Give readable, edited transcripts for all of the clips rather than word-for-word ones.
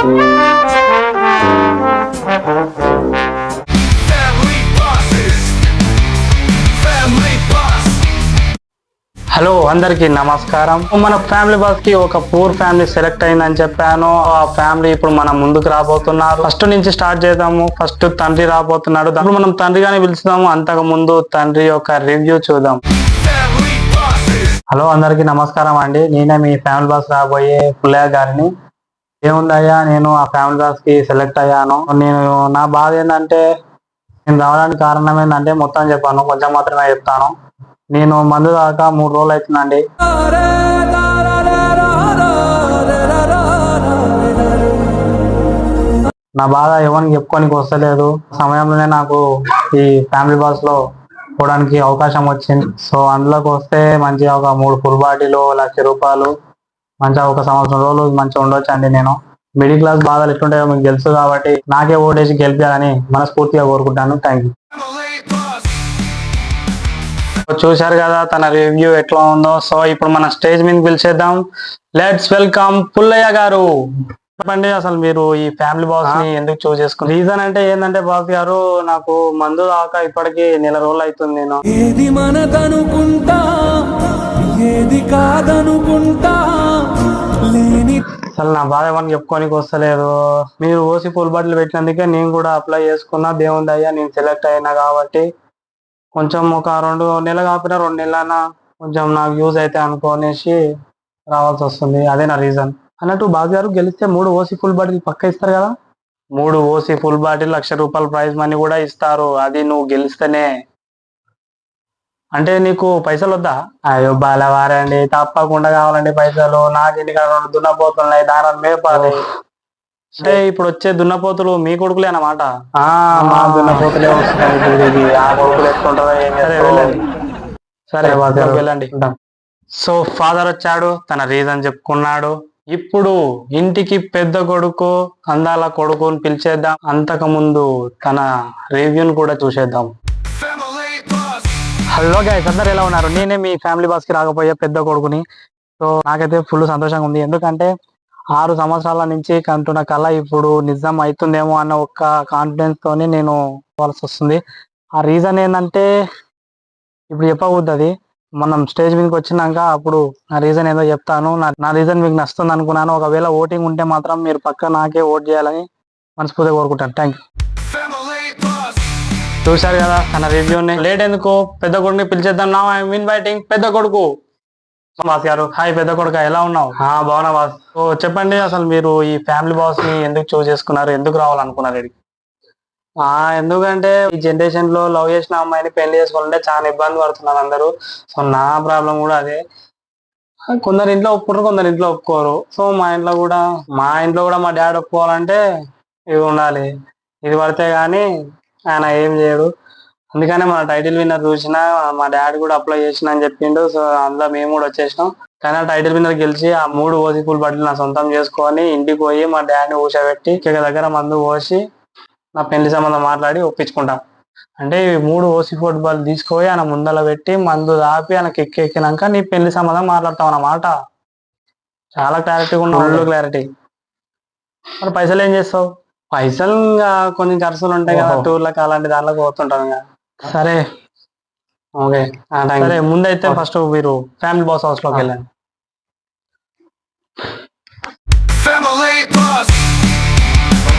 Hello అందరికి నమస్కారం. మన ఫ్యామిలీ బాస్ కి ఒక పూర్ ఫ్యామిలీ సెలెక్ట్ అయిందని చెప్పాను. ఆ ఫ్యామిలీ ఇప్పుడు మనం ముందుకు రాబోతున్నారు. ఫస్ట్ నుంచి స్టార్ట్ చేద్దాము. ఫస్ట్ తండ్రి రాబోతున్నాడు. ఇప్పుడు మనం తండ్రిగానే పిలుస్తాము. అంతకు ముందు తండ్రి యొక్క రివ్యూ చూద్దాం. హలో అందరికి నమస్కారం అండి. నేనే మీ ఫ్యామిలీ బాస్ రాబోయే పుల్లయ్య గారిని. ఏముందయ్యా, నేను ఆ ఫ్యామిలీ బాస్ కి సెలెక్ట్ అయ్యాను. నా బాధ ఏంటంటే, నేను రావడానికి కారణం ఏంటంటే మొత్తం చెప్పాను, కొంచెం మాత్రమే చెప్తాను. నేను మందు దాకా 3 రోజులు అవుతుందండి. నా బాధ ఎవరికి చెప్పుకోనికి వస్తలేదు. సమయంలోనే నాకు ఈ ఫ్యామిలీ బాస్ లో పోవడానికి అవకాశం వచ్చింది. సో అందులోకి వస్తే మంచిగా ఒక 3 ఫుల్ బాటిల్, ₹1,00,000 మంచిగా ఒక సంవత్సరం రోజులు మంచిగా ఉండొచ్చు అండి. నేను మిడిల్ క్లాస్ బాధలు ఎట్లుంటాయో మీకు తెలుసు కాబట్టి నాకే ఓటేసి గెలిపాలని మనస్ఫూర్తిగా కోరుకుంటాను. Thank you. చూశారు కదా తన రివ్యూ ఎట్లా ఉందో. సో ఇప్పుడు మన స్టేజ్ మీద పిలిచేద్దాం. లెట్స్ వెల్కమ్ పుల్లయ్య గారు. చెప్పండి, అసలు మీరు ఈ ఫ్యామిలీ బాస్ ని ఎందుకు చూస్ చేసుకున్నారు? రీజన్ అంటే ఏంటంటే, బాస్ గారు నాకు మందు దాకా ఇప్పటికి 1 నెల రోజులు అవుతుంది. నేను ఏది మనదనుకుంటా ఏది కాదనుకుంటా లేని అసలు నా బాధ ఎవరిని చెప్పుకోనికి వస్తలేదు. మీరు ఓసి ఫుల్ బాటిల్ పెట్టినందుకే నేను కూడా అప్లై చేసుకున్నా. దేవుని దయ్యా నేను సెలెక్ట్ అయినా కాబట్టి కొంచెం ఒక 2 నెలలు కాకపోయినా 2 నెలలైనా కొంచెం నాకు యూజ్ అయితే అనుకోనేసి రావాల్సి వస్తుంది. అదే నా రీజన్. అన్నట్టు బాబు గారు గెలిస్తే 3 ఓసీ ఫుల్ బాటిల్ పక్క ఇస్తారు కదా. 3 OC full bottle ₹1,00,000 prize money కూడా ఇస్తారు. అది నువ్వు గెలిస్తేనే. అంటే నీకు పైసలు వద్దా? అయ్యో బాలవారండి, తప్పకుండా కావాలండి పైసలు. నాకు ఇంటికాడ 2 దున్నపోతున్నాయి, దాని మేపాలి. అంటే ఇప్పుడు వచ్చే దున్నపోతులు మీ కొడుకులే అన్నమాట. మా దున్నపోతులే వస్తున్నాయి. ఆ కొడుకులు ఎత్తుకుంటారో ఏం చేస్తారో. సరే వెళ్ళండి. సో ఫాదర్ వచ్చాడు, తన రీజన్ చెప్పుకున్నాడు. ఇప్పుడు ఇంటికి పెద్ద కొడుకు, అందాల కొడుకుని పిలిచేద్దాం. అంతకు ముందు తన రివ్యూని కూడా చూసేద్దాం. హలో గైస్, అందరు ఎలా ఉన్నారు? నేనే మీ ఫ్యామిలీ బాస్ కి రాకపోయే పెద్ద కొడుకుని. సో నాకైతే ఫుల్ సంతోషంగా ఉంది. ఎందుకంటే 6 సంవత్సరాల నుంచి కంటున్న కళ ఇప్పుడు నిజం అవుతుందేమో అన్న ఒక కాన్ఫిడెన్స్ తోని నేను పోవాల్సి వస్తుంది. ఆ రీజన్ ఏంటంటే ఇప్పుడు చెప్పకూడదు. మనం స్టేజ్ మీదకి వచ్చినాక అప్పుడు నా రీజన్ ఏదో చెప్తాను. నా రీజన్ మీకు నచ్చుతుంది అనుకున్నాను. ఒకవేళ ఓటింగ్ ఉంటే మాత్రం మీరు పక్క నాకే ఓట్ చేయాలని మనస్ఫూర్తిగా కోరుకుంటాను. Thank you. చూశారు కదా తన రివ్యూని. లేట్ ఎందుకు, పెద్ద కొడుకుని పిలిచేద్దాం. నా ఐఎమ్ ఇన్వైటింగ్ పెద్ద కొడుకు బాస్ గారు. హాయ్ పెద్ద కొడుక, ఎలా ఉన్నావు? బాగున్నా బాస్. సో చెప్పండి, అసలు మీరు ఈ ఫ్యామిలీ బాస్ ని ఎందుకు చూస్ చేసుకున్నారు? ఎందుకు రావాలనుకున్నారు? ఎందుకంటే ఈ జనరేషన్ లో లవ్ చేసిన అమ్మాయిని పెళ్లి చేసుకోవాలంటే చాలా ఇబ్బంది పడుతున్నారు అందరూ. సో నా ప్రాబ్లం కూడా అదే. కొందరు ఇంట్లో ఒప్పుకుంటారు, కొందరు ఇంట్లో ఒప్పుకోరు. సో మా ఇంట్లో కూడా మా డాడీ ఒప్పుకోవాలంటే ఇవి ఉండాలి. ఇది పడితే గానీ ఆయన ఏం చేయడు. అందుకనే మన టైటిల్ విన్నర్ చూసిన మా డాడీ కూడా అప్లై చేసిన అని చెప్పిండు. సో అందులో మేము కూడా వచ్చేసినాం. కానీ ఆ టైటిల్ విన్నర్ గెలిచి ఆ 3 ఓసీ ఫుల్ బాటిల్ నా సొంతం చేసుకొని ఇంటికి పోయి మా డాడీని ఊసబెట్టి దగ్గర మందు పోసి నా పెళ్లి సంబంధం మాట్లాడి ఒప్పించుకుంటా. అంటే 3 ఓసీ ఫుల్ బాటిల్ తీసుకుపోయి ఆయన ముందల పెట్టి మందు దాపి ఆయనకి ఎక్కినాక నీ పెళ్లి సంబంధం మాట్లాడతాం అన్నమాట. చాలా క్లారిటీగా ఉన్న, ఫుల్ క్లారిటీ. మరి పైసలు ఏం చేస్తావు? పైసలు ఇంకా కొన్ని ఖర్చులు ఉంటాయి కదా, టూర్లకు అలాంటి దాంట్లోకి పోతుంటాం. ఇంకా సరే ఓకే. సరే ముందైతే ఫస్ట్ మీరు ఫ్యామిలీ బాస్ హౌస్ లోకి వెళ్ళండి.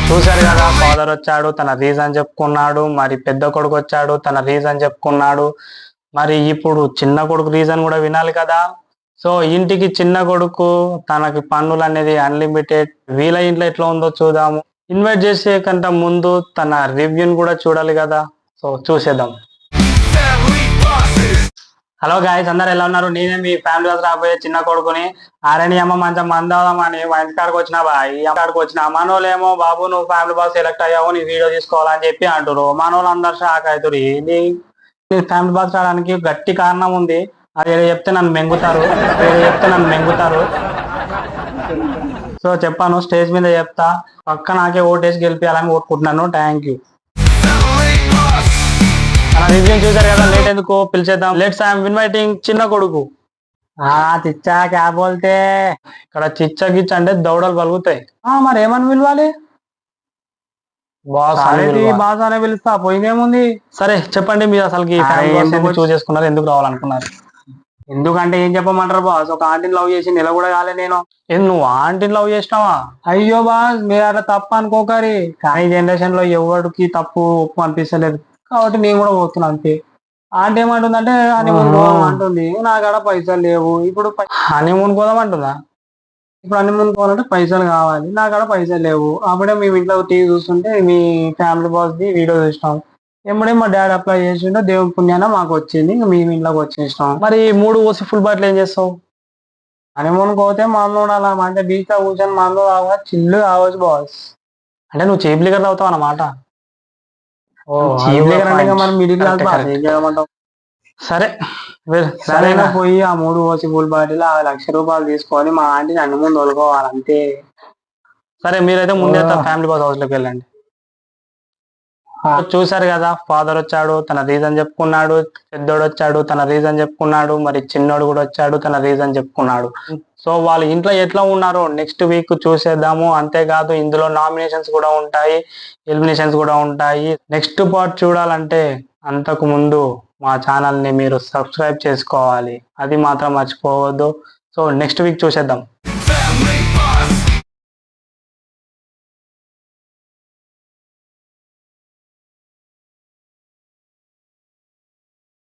చూశారు కదా, ఫాదర్ వచ్చాడు, తన రీజన్ చెప్పుకున్నాడు. మరి పెద్ద కొడుకు వచ్చాడు, తన రీజన్ చెప్పుకున్నాడు. మరి ఇప్పుడు చిన్న కొడుకు రీజన్ కూడా వినాలి కదా. సో ఇంటికి చిన్న కొడుకు, తనకి పన్నులు అనేది అన్లిమిటెడ్. వీళ్ళ ఇంట్లో ఎట్లా ఉందో చూద్దాము. ఇన్వైట్ చేసే కంటే ముందు తన రివ్యూని కూడా చూడాలి కదా. సో చూసేద్దాం. హలో గాయస్, అందరు ఎలా ఉన్నారు? నేనే మీ ఫ్యామిలీ బాస్ రాబోయే చిన్న కొడుకుని. ఆరణి అమ్మ మంచిగా మందామని మా ఇంటి కాడికి వచ్చిన కాడికి వచ్చిన మనోళ్ళేమో, బాబు నువ్వు ఫ్యామిలీ బాస్ సెలెక్ట్ అయ్యావు, నీ వీడియో తీసుకోవాలని చెప్పి అంటారు. మనోళ్ళు అందరు షాక్ అవుతారు. నీ ఫ్యామిలీ బాస్ రావడానికి గట్టి కారణం ఉంది. అది చెప్తే నన్ను మెంగుతారు. సో చెప్పాను, స్టేజ్ మీద చెప్తా. పక్క నాకే ఓటేసి గెలిపించాలని కోరుకుంటున్నాను. Thank you. రివ్యూ చూసారు కదా, లేట్ ఎందుకు పిలిచేద్దాం. లెట్స్ ఐఎమ్ ఇన్వైటింగ్ చిన్న కొడుకు. చిచ్చా క్యా బోల్తే ఇక్కడ చిచ్చ గిచ్చ అంటే దౌడలు పలుగుతాయి. మరి ఏమని పిలవాలి? బాస్ అనేది బాస్ అనే పిలుస్తా, పోయిందేముంది. సరే చెప్పండి, మీరు అసలుకి చూస్ చేసుకున్నారు, ఎందుకు రావాలనుకున్నారు? ఎందుకంటే ఏం చెప్పమంటారు బాస్, ఒక ఆంటీని లవ్ చేసి నెల కూడా కాలే నేను. నువ్వు ఆంటీని లవ్ చేసినావా? అయ్యో బాస్, మీరు అట్లా తప్పు అనుకోకరి. కానీ జనరేషన్ లో ఎవరికి తప్పు ఒప్పు అనిపిస్తలేదు, కాబట్టి నేను కూడా పోతున్నా అంతే. ఆంటీ ఏమంటుందంటే హనీమూన్ పోదాం అంటుంది, నా కాడ పైసలు లేవు. ఇప్పుడు హనీమూన్ పోదాం అంటుందా? ఇప్పుడు హనీమూన్ పోవాలంటే పైసలు కావాలి, నా కాడ పైసలు లేవు. అప్పుడే మేము ఇంట్లో టీవీ చూస్తుంటే మీ ఫ్యామిలీ బాస్ ది వీడియో చూసినాం. ఎమ్మడే మా డాడీ అప్లై చేసిండో, దేవుని పుణ్యాన మాకు వచ్చింది, మేము ఇంట్లోకి వచ్చేసినాం. మరి 3 ఓసి ఫుల్ బాటిల్ ఏం చేస్తావు? హనీమూన్ పోతే మందు ఉండాలా, అంటే బీచ్ లో కూర్చొని మందు కావాలి, చిల్లు కావచ్చు బాస్. అంటే నువ్వు చీప్ లిక్కర్ తాగుతావు అన్నమాట. చీప్ లిక్కర్ అంటే మనం మిడిల్ క్లాస్ బాస్, ఏం చేయమంటావు? సరే సరేనా, పోయి ఆ 3 ఓసి ఫుల్ బాటిల్ ₹1,00,000 తీసుకొని మా ఆంటీని హనీమూన్ తోలుకోవాలి అంతే. సరే మీరైతే ముందే ఫ్యామిలీ బాస్ హౌస్ లోకి వెళ్ళండి. చూసారు కదా, ఫాదర్ వచ్చాడు, తన రీజన్ చెప్పుకున్నాడు, పెద్దోడు వచ్చాడు, తన రీజన్ చెప్పుకున్నాడు, మరి చిన్నోడు కూడా వచ్చాడు, తన రీజన్ చెప్పుకున్నాడు. సో వాళ్ళు ఇంట్లో ఎట్లా ఉన్నారో నెక్స్ట్ వీక్ చూసేద్దాము. అంతేకాదు ఇందులో నామినేషన్స్ కూడా ఉంటాయి, ఎలిమినేషన్స్ కూడా ఉంటాయి. నెక్స్ట్ పార్ట్ చూడాలంటే అంతకు ముందు మా ఛానల్ ని మీరు సబ్స్క్రైబ్ చేసుకోవాలి, అది మాత్రం మర్చిపోవద్దు. సో నెక్స్ట్ వీక్ చూసేద్దాం.